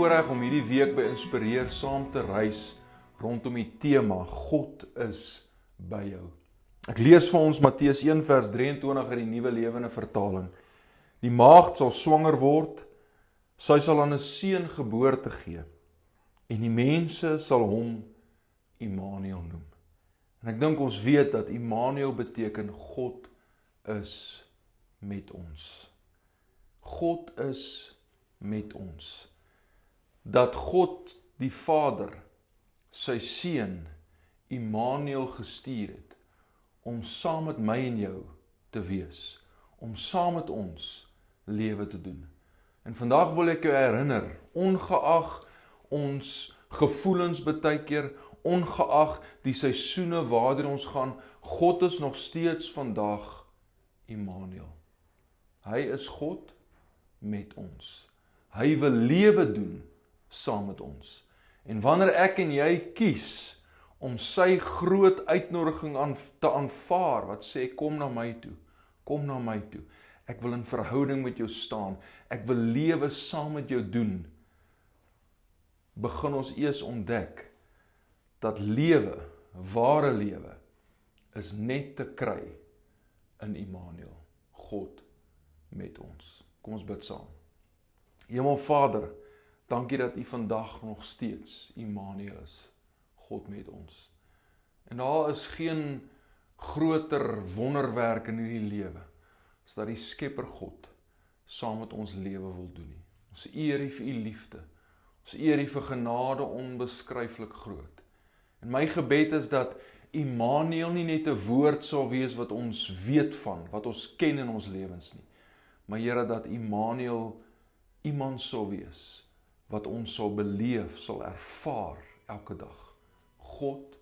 voorreg om hierdie week by Inspireer saam te reis rondom die tema God is by jou. Ek lees vir ons Matteus 1 vers 23 in die Nuwe Lewende Vertaling. Die maagd sal swanger word, sy sal aan 'n seun geboorte gee, en die mense sal hom Immanuel noem. En ek dink ons weet dat Immanuel beteken God is met ons. God is met ons. Dat God die Vader sy seun Immanuel gestuur het om saam met my en jou te wees, om saam met ons lewe te doen. En vandag wil ek jou herinner, ongeag ons gevoelens baie keer, ongeag die seisoene waardeur ons gaan, God is nog steeds vandag Immanuel. Hy is God met ons. Hy wil lewe doen saam met ons. En wanneer ek en jy kies om sy groot uitnodiging te aanvaar, wat sê, kom na my toe, kom na my toe. Ek wil in verhouding met jou staan, ek wil lewe saam met jou doen. Begin ons eers ontdek, dat lewe, ware lewe, is net te kry in Immanuel, God met ons. Kom ons bid saam. Hemelvader, dankie dat U vandag nog steeds Immanuel is, God met ons. En daar is geen groter wonderwerk in hierdie lewe, as dat die Skepper God saam met ons lewe wil doen nie. Ons eer U vir U liefde, ons eer U vir genade onbeskryflik groot. En my gebed is dat Immanuel nie net 'n woord sal wees wat ons weet van, wat ons ken in ons lewens nie, maar Here, dat Immanuel iemand sal wees, wat ons sal beleef, sal ervaar elke dag. God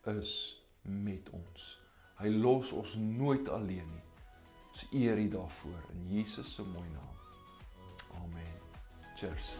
is met ons. Hy los ons nooit alleen nie. Ons eer U daarvoor, in Jesus se mooi naam. Amen. Cheers.